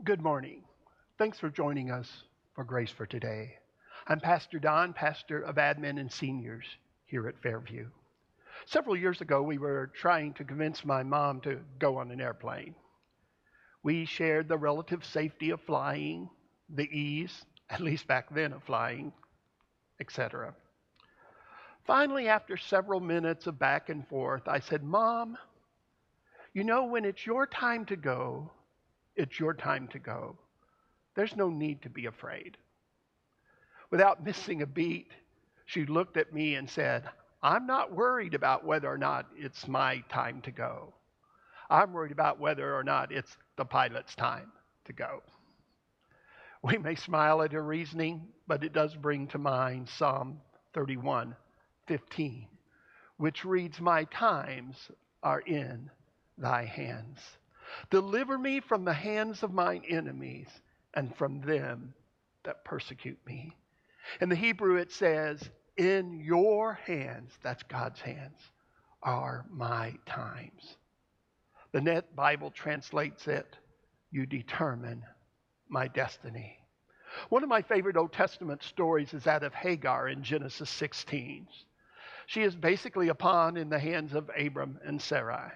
Good morning. Thanks for joining us for Grace for Today. I'm Pastor Don, pastor of admin and seniors here at Fairview. Several years ago, we were trying to convince my mom to go on an airplane. We shared the relative safety of flying, the ease, at least back then, of flying, etc. Finally, after several minutes of back and forth, I said, Mom, when it's your time to go, it's your time to go. There's no need to be afraid. Without missing a beat, she looked at me and said, I'm not worried about whether or not it's my time to go. I'm worried about whether or not it's the pilot's time to go. We may smile at her reasoning, but it does bring to mind Psalm 31:15, which reads, My times are in thy hands. Deliver me from the hands of mine enemies and from them that persecute me. In the Hebrew it says, in your hands, that's God's hands, are my times. The Net Bible translates it, you determine my destiny. One of my favorite Old Testament stories is that of Hagar in Genesis 16. She is basically a pawn in the hands of Abram and Sarai.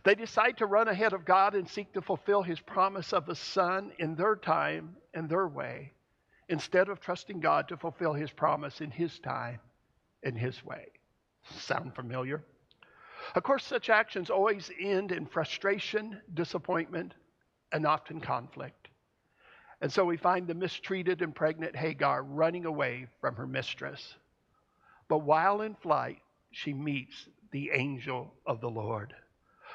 They decide to run ahead of God and seek to fulfill his promise of a son in their time and their way, instead of trusting God to fulfill his promise in his time and his way. Sound familiar? Of course, such actions always end in frustration, disappointment, and often conflict. And so we find the mistreated and pregnant Hagar running away from her mistress. But while in flight, she meets the angel of the Lord,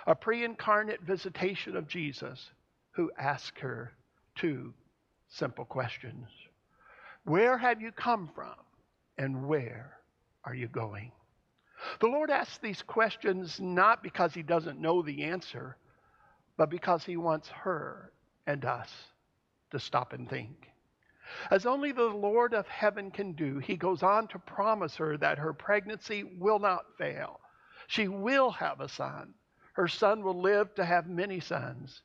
a pre-incarnate visitation of Jesus, who asks her two simple questions. Where have you come from, and where are you going? The Lord asks these questions not because he doesn't know the answer, but because he wants her and us to stop and think. As only the Lord of heaven can do, he goes on to promise her that her pregnancy will not fail. She will have a son. Her son will live to have many sons,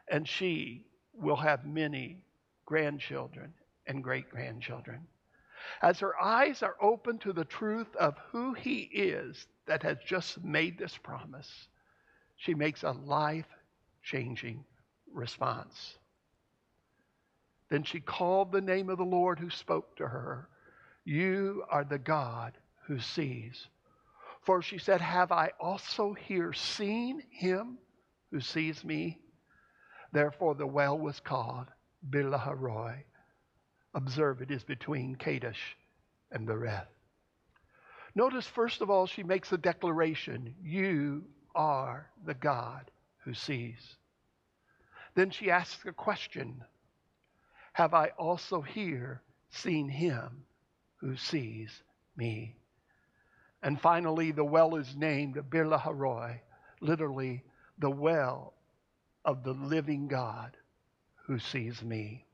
and she will have many grandchildren and great-grandchildren. As her eyes are open to the truth of who he is that has just made this promise, she makes a life-changing response. Then she called the name of the Lord who spoke to her. You are the God who sees. For she said, have I also here seen him who sees me? Therefore the well was called Beer-lahai-roi. Observe, it is between Kadesh and Bereth. Notice, first of all, she makes a declaration. You are the God who sees. Then she asks a question. Have I also here seen him who sees me? And finally, the well is named Beer-lahai-roi, literally the well of the living God who sees me.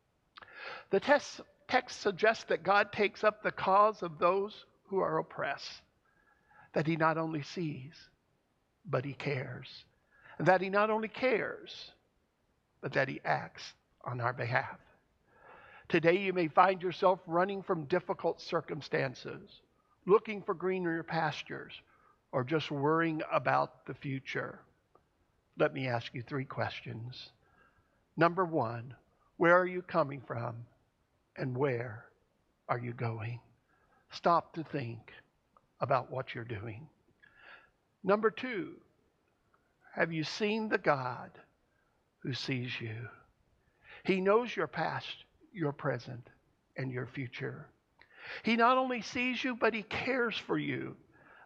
The text suggests that God takes up the cause of those who are oppressed, that he not only sees, but he cares, and that he not only cares, but that he acts on our behalf. Today you may find yourself running from difficult circumstances, looking for greener pastures, or just worrying about the future. Let me ask you 3 questions. Number 1, where are you coming from, and where are you going? Stop to think about what you're doing. Number 2, have you seen the God who sees you? He knows your past, your present, and your future. He not only sees you, but he cares for you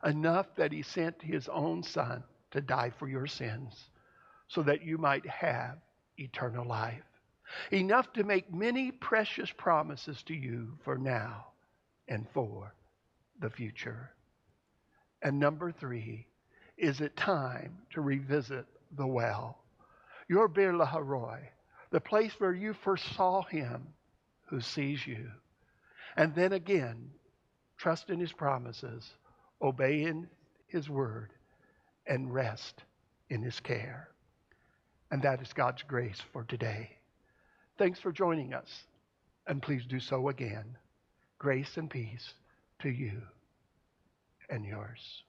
enough that he sent his own son to die for your sins so that you might have eternal life. Enough to make many precious promises to you for now and for the future. And number 3, is it time to revisit the well? Your Beer-lahai-roi, the place where you first saw him who sees you. And then again, trust in his promises, obey in his word, and rest in his care. And that is God's grace for today. Thanks for joining us, and please do so again. Grace and peace to you and yours.